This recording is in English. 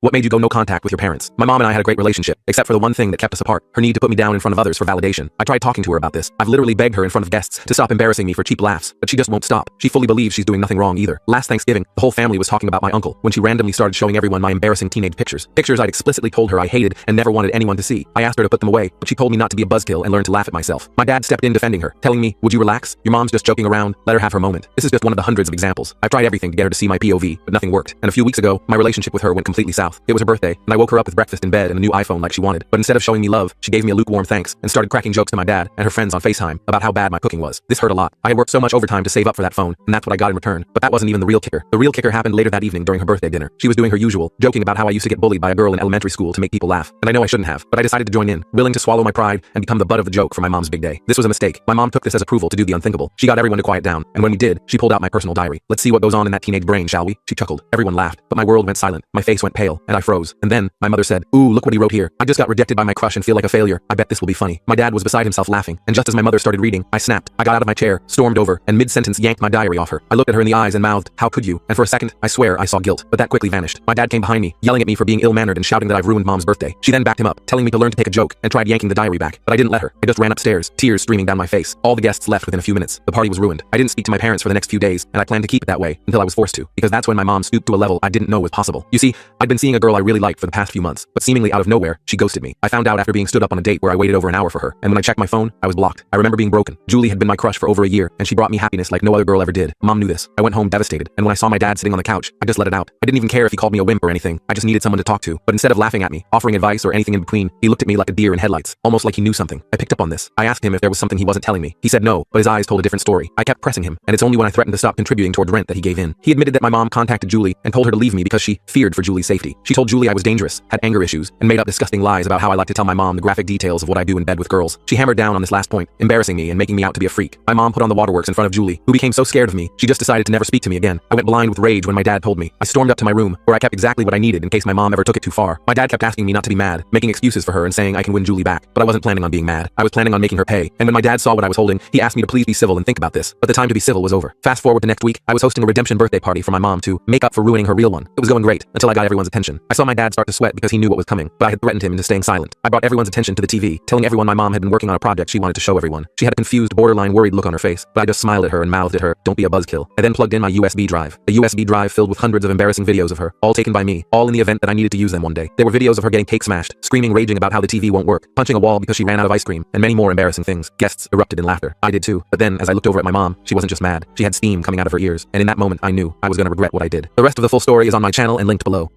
What made you go no contact with your parents? My mom and I had a great relationship, except for the one thing that kept us apart, her need to put me down in front of others for validation. I tried talking to her about this. I've literally begged her in front of guests to stop embarrassing me for cheap laughs, but she just won't stop. She fully believes she's doing nothing wrong either. Last Thanksgiving, the whole family was talking about my uncle when she randomly started showing everyone my embarrassing teenage pictures. Pictures I'd explicitly told her I hated and never wanted anyone to see. I asked her to put them away, but she told me not to be a buzzkill and learn to laugh at myself. My dad stepped in defending her, telling me, "Would you relax? Your mom's just joking around. Let her have her moment." This is just one of the hundreds of examples. I've tried everything to get her to see my POV, but nothing worked. And a few weeks ago, my relationship with her went completely south. It was her birthday, and I woke her up with breakfast in bed and a new iPhone like she wanted. But instead of showing me love, she gave me a lukewarm thanks and started cracking jokes to my dad and her friends on FaceTime about how bad my cooking was. This hurt a lot. I had worked so much overtime to save up for that phone, and that's what I got in return. But that wasn't even the real kicker. The real kicker happened later that evening during her birthday dinner. She was doing her usual, joking about how I used to get bullied by a girl in elementary school to make people laugh. And I know I shouldn't have, but I decided to join in, willing to swallow my pride and become the butt of the joke for my mom's big day. This was a mistake. My mom took this as approval to do the unthinkable. She got everyone to quiet down, and when we did, she pulled out my personal diary. "Let's see what goes on in that teenage brain, shall we?" She chuckled. Everyone laughed, but my world went silent. My face went pale, and I froze. And then, my mother said, "Ooh, look what he wrote here. I just got rejected by my crush and feel like a failure. I bet this will be funny." My dad was beside himself laughing, and just as my mother started reading, I snapped. I got out of my chair, stormed over, and mid-sentence yanked my diary off her. I looked at her in the eyes and mouthed, "How could you?" And for a second, I swear I saw guilt, but that quickly vanished. My dad came behind me, yelling at me for being ill-mannered and shouting that I've ruined mom's birthday. She then backed him up, telling me to learn to take a joke, and tried yanking the diary back, but I didn't let her. I just ran upstairs, tears streaming down my face. All the guests left within a few minutes. The party was ruined. I didn't speak to my parents for the next few days, and I planned to keep it that way until I was forced to, because that's when my mom stooped to a level I didn't know was possible. You see, I'd been seeing a girl I really liked for the past few months, but seemingly out of nowhere, she ghosted me. I found out after being stood up on a date where I waited over an hour for her, and when I checked my phone, I was blocked. I remember being broken. Julie had been my crush for over a year, and she brought me happiness like no other girl ever did. Mom knew this. I went home devastated, and when I saw my dad sitting on the couch, I just let it out. I didn't even care if he called me a wimp or anything. I just needed someone to talk to. But instead of laughing at me, offering advice or anything in between, he looked at me like a deer in headlights, almost like he knew something. I picked up on this. I asked him if there was something he wasn't telling me. He said no, but his eyes told a different story. I kept pressing him, and it's only when I threatened to stop contributing toward rent that he gave in. He admitted that my mom contacted Julie and told her to leave me because she feared for Julie's safety. She told Julie I was dangerous, had anger issues, and made up disgusting lies about how I like to tell my mom the graphic details of what I do in bed with girls. She hammered down on this last point, embarrassing me and making me out to be a freak. My mom put on the waterworks in front of Julie, who became so scared of me, she just decided to never speak to me again. I went blind with rage when my dad told me. I stormed up to my room, where I kept exactly what I needed in case my mom ever took it too far. My dad kept asking me not to be mad, making excuses for her and saying I can win Julie back, but I wasn't planning on being mad. I was planning on making her pay, and when my dad saw what I was holding, he asked me to please be civil and think about this, but the time to be civil was over. Fast forward to next week, I was hosting a redemption birthday party for my mom to make up for ruining her real one. It was going great, until I got everyone's attention. I saw my dad start to sweat because he knew what was coming, but I had threatened him into staying silent. I brought everyone's attention to the TV, telling everyone my mom had been working on a project she wanted to show everyone. She had a confused, borderline worried look on her face, but I just smiled at her and mouthed at her, "Don't be a buzzkill." I then plugged in my USB drive. A USB drive filled with hundreds of embarrassing videos of her, all taken by me, all in the event that I needed to use them one day. There were videos of her getting cake smashed, screaming, raging about how the TV won't work, punching a wall because she ran out of ice cream, and many more embarrassing things. Guests erupted in laughter. I did too, but then, as I looked over at my mom, she wasn't just mad. She had steam coming out of her ears, and in that moment I knew I was gonna regret what I did. The rest of the full story is on my channel and linked below.